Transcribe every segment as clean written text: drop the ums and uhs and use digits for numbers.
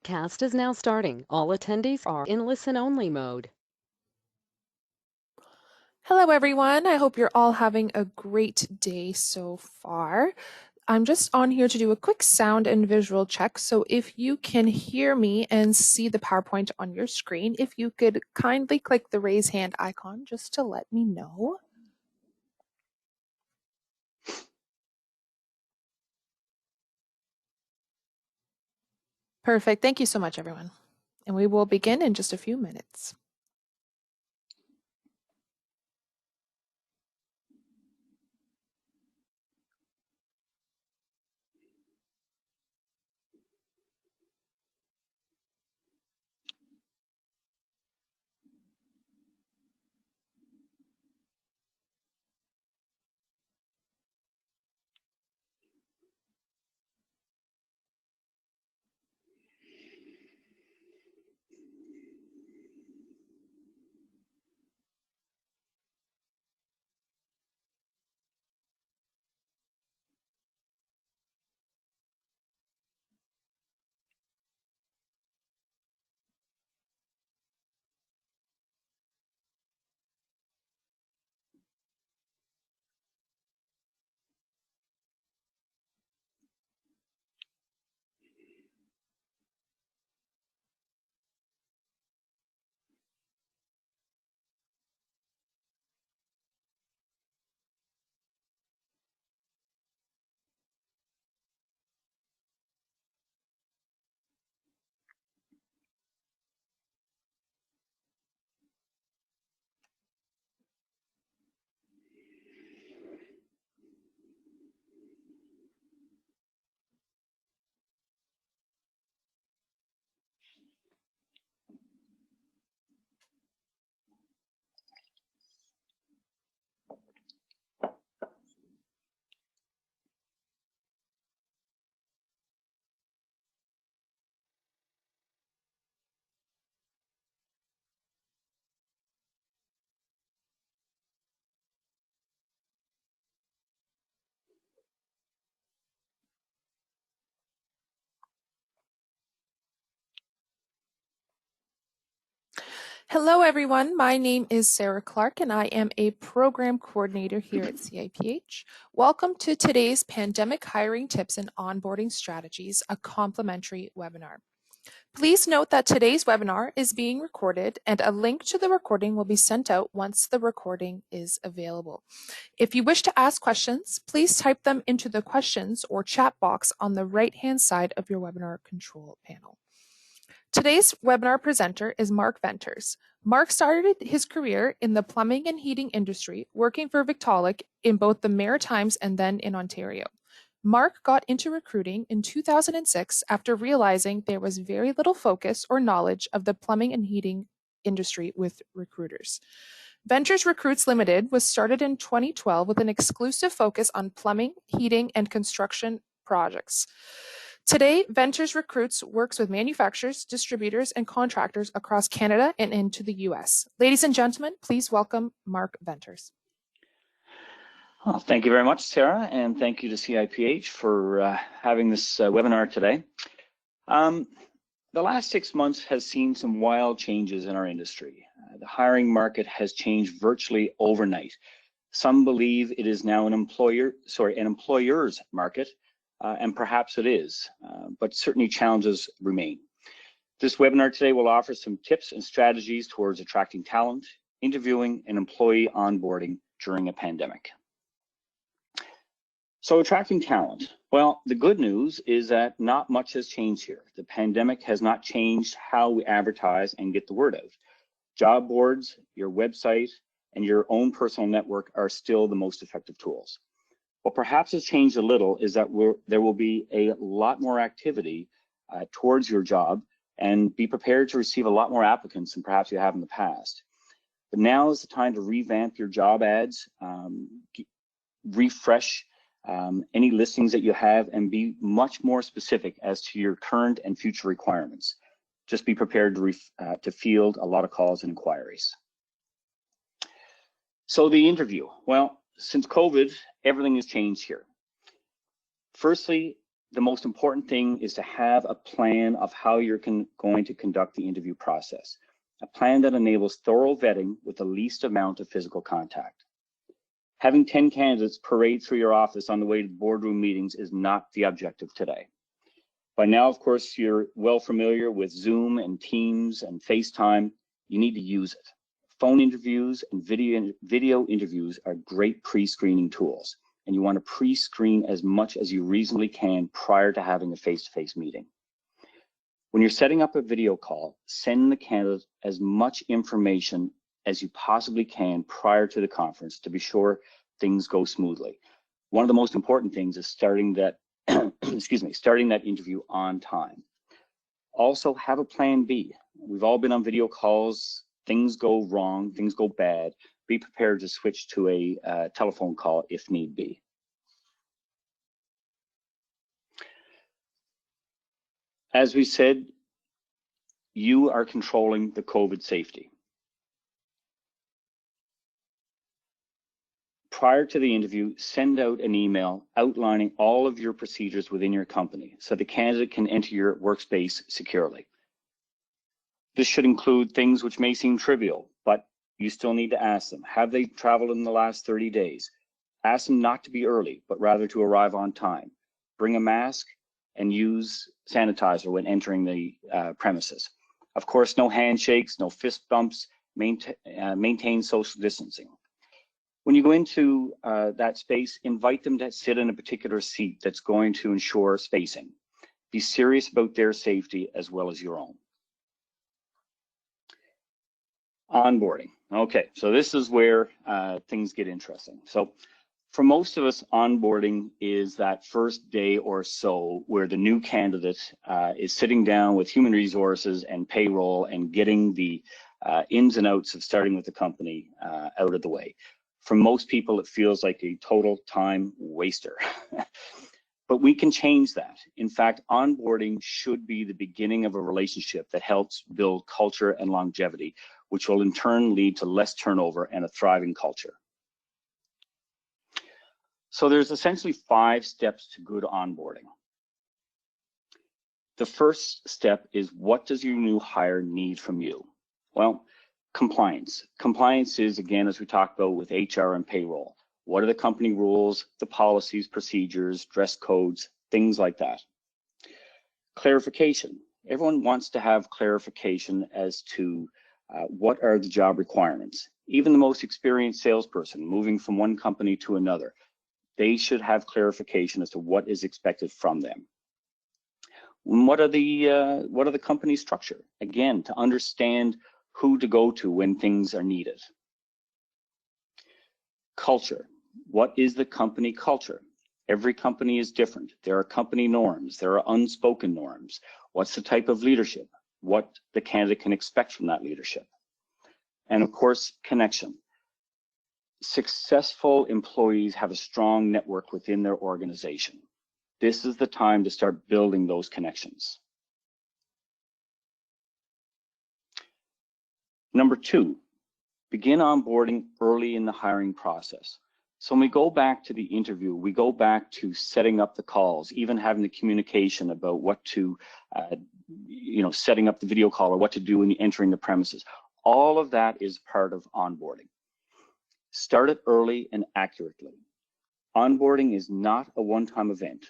Webcast is now starting. All attendees are in listen-only mode. Hello, everyone. I hope you're all having a great day so far. I'm just on here to do a quick sound and visual check. So if you can hear me and see the PowerPoint on your screen, if you could kindly click the raise hand icon just to let me know. Perfect. Thank you so much, everyone. And we will begin in just a few minutes. Hello, everyone. My name is Sarah Clark, and I am a program coordinator here at CIPH. Welcome to today's Pandemic Hiring Tips and Onboarding Strategies, a complimentary webinar. Please note that today's webinar is being recorded, and a link to the recording will be sent out once the recording is available. If you wish to ask questions, please type them into the questions or chat box on the right-hand side of your webinar control panel. Today's webinar presenter is Mark Venters. Mark started his career in the plumbing and heating industry, working for Victaulic in both the Maritimes and then in Ontario. Mark got into recruiting in 2006 after realizing there was very little focus or knowledge of the plumbing and heating industry with recruiters. Ventures Recruits Limited was started in 2012 with an exclusive focus on plumbing, heating, and construction projects. Today, Ventures Recruits works with manufacturers, distributors, and contractors across Canada and into the US. Ladies and gentlemen, please welcome Mark Venters. Well, thank you very much, Sarah, and thank you to CIPH for having this webinar today. The last 6 months has seen some wild changes in our industry. The hiring market has changed virtually overnight. Some believe it is now an employer's market, and perhaps it is, but certainly challenges remain. This webinar today will offer some tips and strategies towards attracting talent, interviewing, and employee onboarding during a pandemic. So attracting talent. Well, the good news is that not much has changed here. The pandemic has not changed how we advertise and get the word out. Job boards, your website, and your own personal network are still the most effective tools. What perhaps has changed a little is that there will be a lot more activity towards your job, and be prepared to receive a lot more applicants than perhaps you have in the past. But now is the time to revamp your job ads, refresh any listings that you have, and be much more specific as to your current and future requirements. Just be prepared to field a lot of calls and inquiries. So the interview. Well, since COVID, everything has changed here. Firstly, the most important thing is to have a plan of how you're going to conduct the interview process, a plan that enables thorough vetting with the least amount of physical contact. Having 10 candidates parade through your office on the way to boardroom meetings is not the objective today. By now, of course, you're well familiar with Zoom and Teams and FaceTime. You need to use it. Phone interviews and video interviews are great pre-screening tools, and you want to pre-screen as much as you reasonably can prior to having a face-to-face meeting. When you're setting up a video call, send the candidate as much information as you possibly can prior to the conference to be sure things go smoothly. One of the most important things is starting that starting that interview on time. Also, have a plan B. We've all been on video calls. Things go wrong, things go bad. Be prepared to switch to a telephone call if need be. As we said, you are controlling the COVID safety. Prior to the interview, send out an email outlining all of your procedures within your company so the candidate can enter your workspace securely. This should include things which may seem trivial, but you still need to ask them. Have they traveled in the last 30 days? Ask them not to be early, but rather to arrive on time. Bring a mask and use sanitizer when entering the premises. Of course, no handshakes, no fist bumps, maintain social distancing. When you go into that space, invite them to sit in a particular seat that's going to ensure spacing. Be serious about their safety as well as your own. Onboarding. Okay, so this is where things get interesting. So for most of us, onboarding is that first day or so where the new candidate is sitting down with human resources and payroll and getting the ins and outs of starting with the company out of the way. For most people, it feels like a total time waster. But we can change that. In fact, onboarding should be the beginning of a relationship that helps build culture and longevity, which will in turn lead to less turnover and a thriving culture. So there's essentially 5 steps to good onboarding. The first step is, what does your new hire need from you? Well, compliance. Compliance is, again, as we talked about with HR and payroll. What are the company rules, the policies, procedures, dress codes, things like that. Clarification. Everyone wants to have clarification as to what are the job requirements. Even the most experienced salesperson moving from one company to another, they should have clarification as to what is expected from them. What are the company structure? Again, to understand who to go to when things are needed. Culture. What is the company culture? Every company is different. There are company norms. There are unspoken norms. What's the type of leadership? What the candidate can expect from that leadership? And of course, connection. Successful employees have a strong network within their organization. This is the time to start building those connections. Number 2, begin onboarding early in the hiring process. So when we go back to the interview, we go back to setting up the calls, even having the communication about what to, setting up the video call or what to do when you're entering the premises. All of that is part of onboarding. Start it early and accurately. Onboarding is not a one-time event.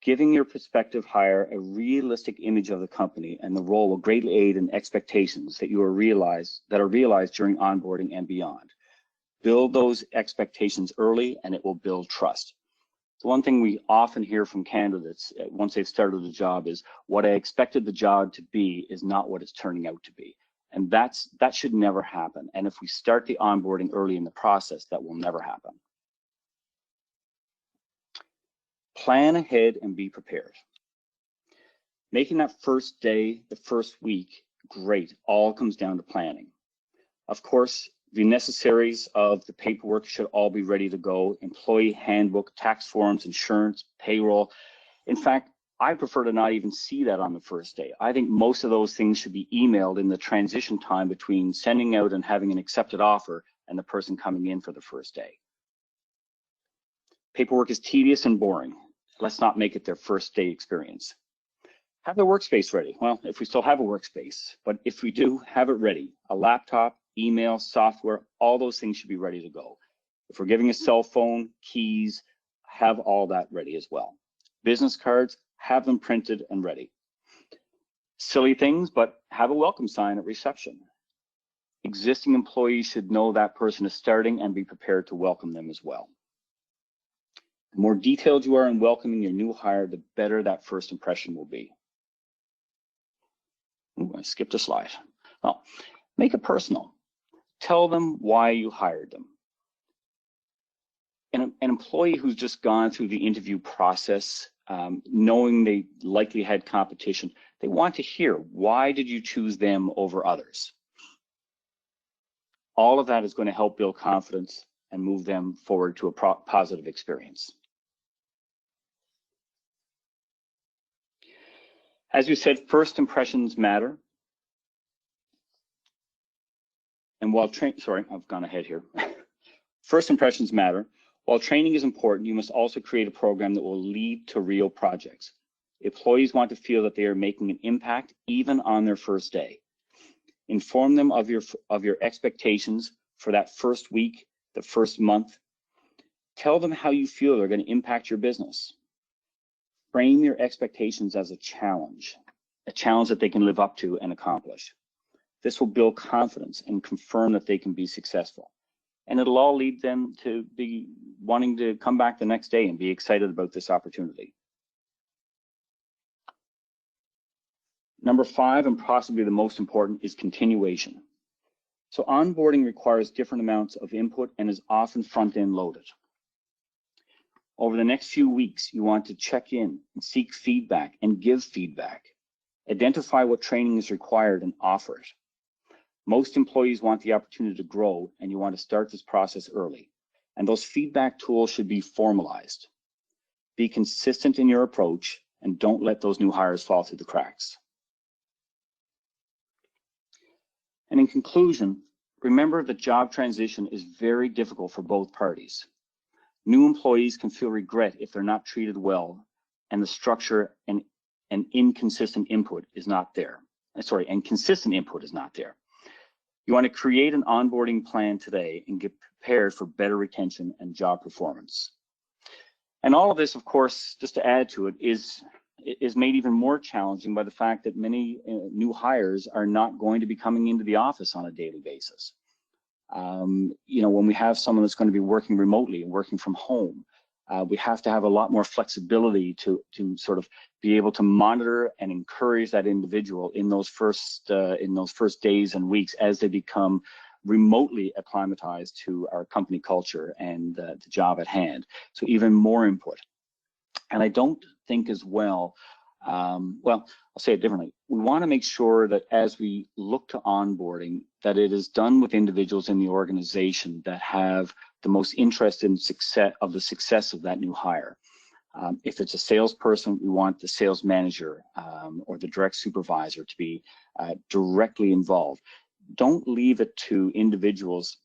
Giving your prospective hire a realistic image of the company and the role will greatly aid in expectations that are realized during onboarding and beyond. Build those expectations early and it will build trust. The one thing we often hear from candidates once they've started a job is, what I expected the job to be is not what it's turning out to be. And that should never happen. And if we start the onboarding early in the process, that will never happen. Plan ahead and be prepared. Making that first day, the first week, great, all comes down to planning. Of course, the necessaries of the paperwork should all be ready to go. Employee handbook, tax forms, insurance, payroll. In fact, I prefer to not even see that on the first day. I think most of those things should be emailed in the transition time between sending out and having an accepted offer and the person coming in for the first day. Paperwork is tedious and boring. let's not make it their first day experience. Have their workspace ready. Well, if we still have a workspace, but if we do, have it ready. A laptop, email, software, all those things should be ready to go. If we're giving a cell phone, keys, have all that ready as well. Business cards, have them printed and ready. Silly things, but have a welcome sign at reception. Existing employees should know that person is starting and be prepared to welcome them as well. The more detailed you are in welcoming your new hire, the better that first impression will be. Ooh, I skipped a slide. Well, make it personal. Tell them why you hired them. An employee who's just gone through the interview process, knowing they likely had competition, they want to hear, why did you choose them over others? All of that is going to help build confidence and move them forward to a positive experience. As you said, first impressions matter. And while sorry, I've gone ahead here. First impressions matter. While training is important, you must also create a program that will lead to real projects. Employees want to feel that they are making an impact even on their first day. Inform them of your expectations for that first week, the first month. Tell them how you feel they're going to impact your business. Frame your expectations as a challenge that they can live up to and accomplish. This will build confidence and confirm that they can be successful. And it'll all lead them to be wanting to come back the next day and be excited about this opportunity. Number 5, and possibly the most important, is continuation. So onboarding requires different amounts of input and is often front-end loaded. Over the next few weeks, you want to check in and seek feedback and give feedback. Identify what training is required and offer it. Most employees want the opportunity to grow, and you want to start this process early. And those feedback tools should be formalized. Be consistent in your approach and don't let those new hires fall through the cracks. And in conclusion, remember that job transition is very difficult for both parties. New employees can feel regret if they're not treated well and the structure and inconsistent input is not there. And consistent input is not there. You want to create an onboarding plan today and get prepared for better retention and job performance. And all of this, of course, just to add to it, is made even more challenging by the fact that many new hires are not going to be coming into the office on a daily basis. When we have someone that's going to be working remotely and working from home, we have to have a lot more flexibility to sort of be able to monitor and encourage that individual in those first days and weeks as they become remotely acclimatized to our company culture and the job at hand. So even more input. And I don't think as well, I'll say it differently. We want to make sure that as we look to onboarding, that it is done with individuals in the organization that have the most interest in the success of that new hire. If it's a salesperson, we want the sales manager or the direct supervisor to be directly involved. Don't leave it to individuals.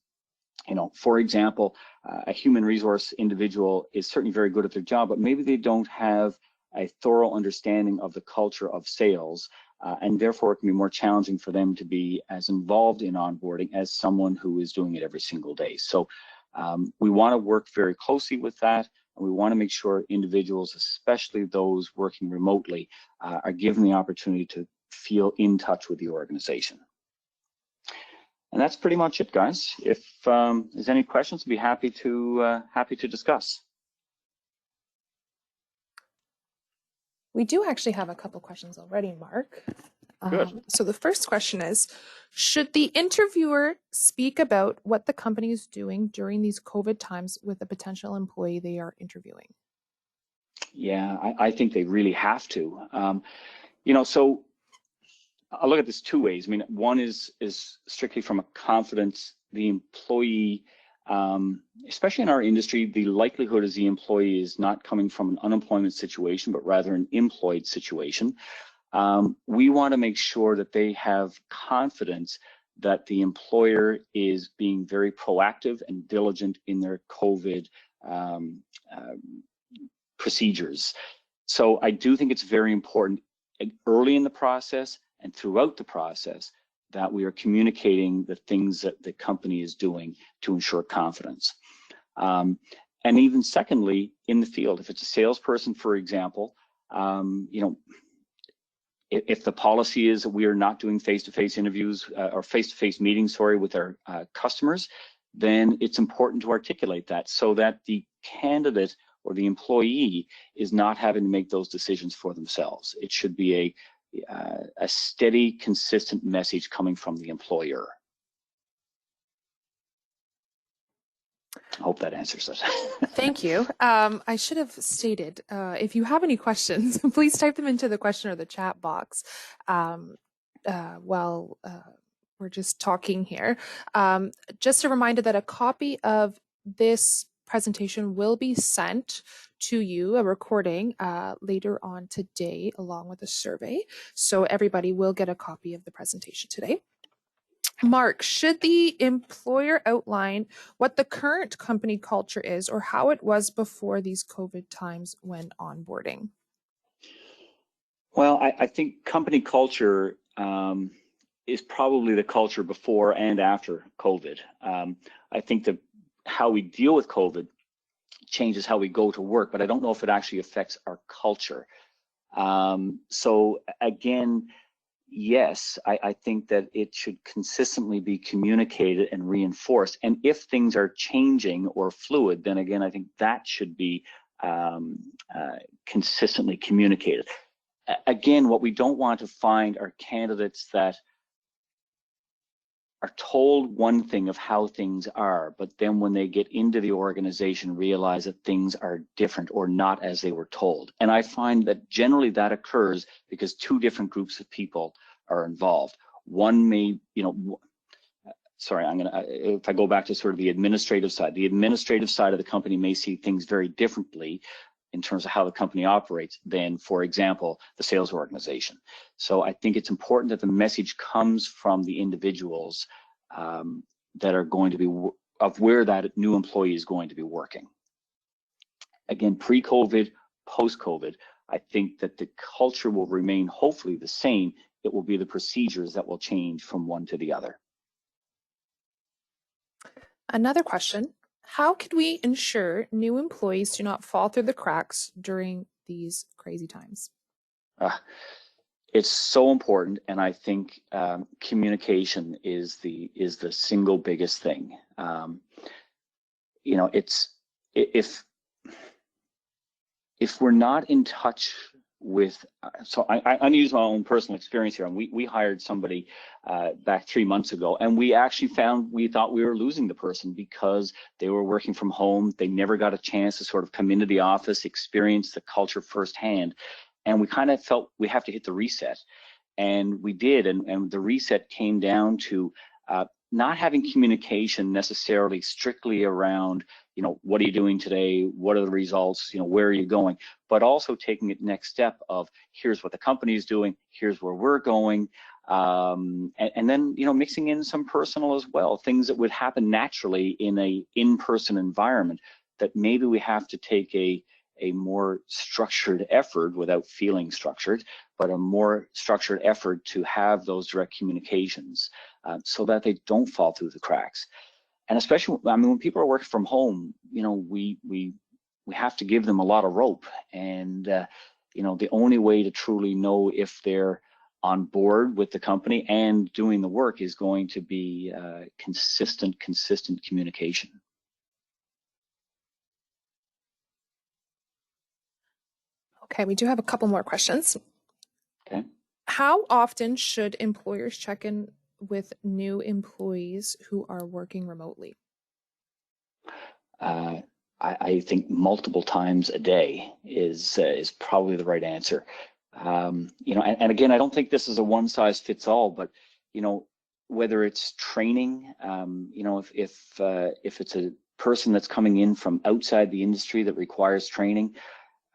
For example, a human resource individual is certainly very good at their job, but maybe they don't have a thorough understanding of the culture of sales, and therefore it can be more challenging for them to be as involved in onboarding as someone who is doing it every single day. So we want to work very closely with that, and we want to make sure individuals, especially those working remotely, are given the opportunity to feel in touch with the organization. And that's pretty much it, guys. If there's any questions, I'd be happy to discuss. We do actually have a couple questions already, Mark. Good. So the first question is, should the interviewer speak about what the company is doing during these COVID times with a potential employee they are interviewing? Yeah, I think they really have to. So I'll look at this two ways. I mean, one is strictly from a confidence. The employee, especially in our industry, the likelihood is the employee is not coming from an unemployment situation, but rather an employed situation. We want to make sure that they have confidence that the employer is being very proactive and diligent in their COVID procedures. So I do think it's very important early in the process and throughout the process that we are communicating the things that the company is doing to ensure confidence. And even secondly, in the field, if it's a salesperson, for example, if the policy is that we are not doing face-to-face interviews or face-to-face meetings, sorry, with our customers, then it's important to articulate that so that the candidate or the employee is not having to make those decisions for themselves. It should be a steady, consistent message coming from the employer. I hope that answers it. Thank you. I should have stated, if you have any questions, please type them into the question or the chat box while we're just talking here. Just a reminder that a copy of this presentation will be sent to you, a recording later on today, along with a survey. So everybody will get a copy of the presentation today. Mark, should the employer outline what the current company culture is or how it was before these COVID times when onboarding? Well, I think company culture is probably the culture before and after COVID. I think that how we deal with COVID changes how we go to work, but I don't know if it actually affects our culture. So again, yes, I think that it should consistently be communicated and reinforced. And if things are changing or fluid, then again, I think that should be consistently communicated. Again, what we don't want to find are candidates that are told one thing of how things are, but then when they get into the organization, realize that things are different or not as they were told. And I find that generally that occurs because two different groups of people are involved. One may, sorry, if I go back to sort of the administrative side of the company may see things very differently in terms of how the company operates than, for example, the sales organization. So I think it's important that the message comes from the individuals that are going to be, of where that new employee is going to be working. Again, pre-COVID, post-COVID, I think that the culture will remain hopefully the same. It will be the procedures that will change from one to the other. Another question. How can we ensure new employees do not fall through the cracks during these crazy times? It's so important, and I think communication is the single biggest thing. It's if we're not in touch with, so I'm gonna use my own personal experience here. And we hired somebody back 3 months ago, and we actually we thought we were losing the person because they were working from home. They never got a chance to sort of come into the office, experience the culture firsthand. And we kind of felt we have to hit the reset. And we did, and the reset came down to not having communication necessarily strictly around, what are you doing today? What are the results? Where are you going? But also taking it next step of, here's what the company is doing, here's where we're going. And then, mixing in some personal as well, things that would happen naturally in a in-person environment that maybe we have to take a more structured effort without feeling structured, but a more structured effort to have those direct communications so that they don't fall through the cracks. And especially, when people are working from home, we have to give them a lot of rope. And, the only way to truly know if they're on board with the company and doing the work is going to be consistent communication. Okay, we do have a couple more questions. Okay. How often should employers check in with new employees who are working remotely? I think multiple times a day is probably the right answer. And again, I don't think this is a one size fits all, but whether it's training, if it's a person that's coming in from outside the industry that requires training,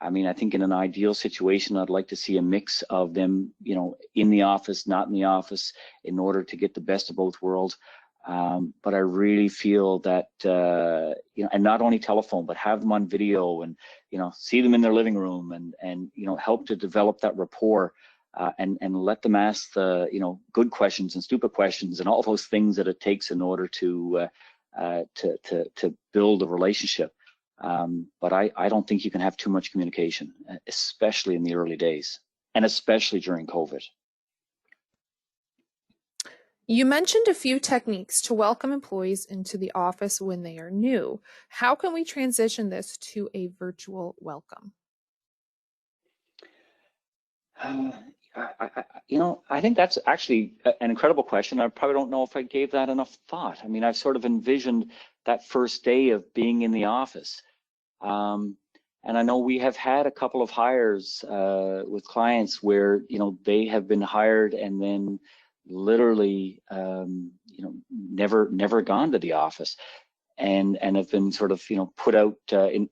I think in an ideal situation, I'd like to see a mix of them, in the office, not in the office, in order to get the best of both worlds. But I really feel that, and not only telephone, but have them on video and, see them in their living room and help to develop that rapport and let them ask the, good questions and stupid questions and all those things that it takes in order to build a relationship. But I don't think you can have too much communication, especially in the early days and especially during COVID. You mentioned a few techniques to welcome employees into the office when they are new. How can we transition this to a virtual welcome? I think that's actually an incredible question. I probably don't know if I gave that enough thought. I mean, I've sort of envisioned that first day of being in the office. And I know we have had a couple of hires with clients where, they have been hired and then literally, never gone to the office and have been sort of, put out,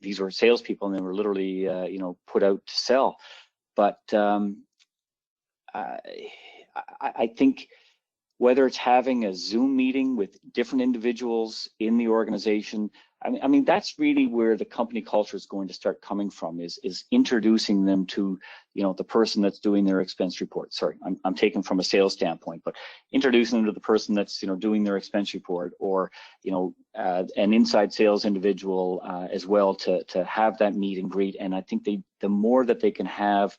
these were salespeople and they were literally, put out to sell. But I think whether it's having a Zoom meeting with different individuals in the organization, I mean that's really where the company culture is going to start coming from, is introducing them to, the person that's doing their expense report. Sorry, I'm taking from a sales standpoint, but introducing them to the person that's, doing their expense report, or, an inside sales individual as well to have that meet and greet. And I think the more that they can have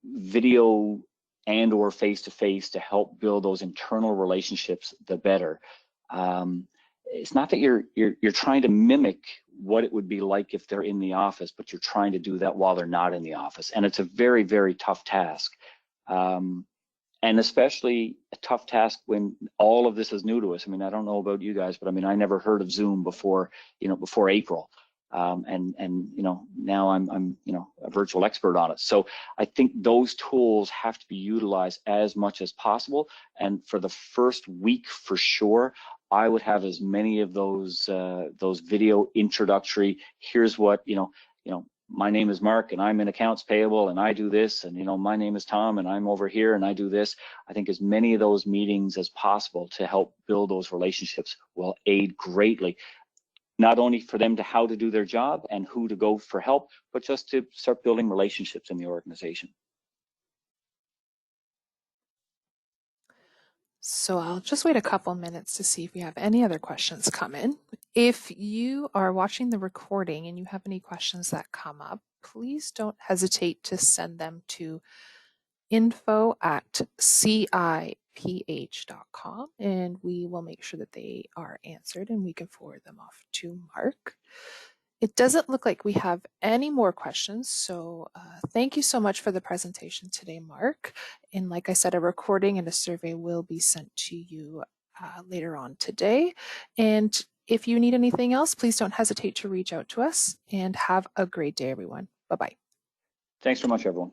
video and or face-to-face to help build those internal relationships, the better. It's not that you're trying to mimic what it would be like if they're in the office, but you're trying to do that while they're not in the office. And it's a very, very tough task. And especially a tough task when all of this is new to us. I mean, I don't know about you guys, but I mean, I never heard of Zoom before, before April. And now I'm a virtual expert on it. So I think those tools have to be utilized as much as possible. And for the first week, for sure, I would have as many of those video introductory. Here's what my name is Mark and I'm in accounts payable and I do this, and my name is Tom and I'm over here and I do this. I think as many of those meetings as possible to help build those relationships will aid greatly, not only for them to how to do their job and who to go for help, but just to start building relationships in the organization. So I'll just wait a couple minutes to see if we have any other questions come in. If you are watching the recording and you have any questions that come up, please don't hesitate to send them to info@ciph.com and we will make sure that they are answered and we can forward them off to Mark. It doesn't look like we have any more questions, so thank you so much for the presentation today, Mark. And like I said, a recording and a survey will be sent to you later on today. And if you need anything else, please don't hesitate to reach out to us, and have a great day, everyone. Bye-bye. Thanks so much, everyone.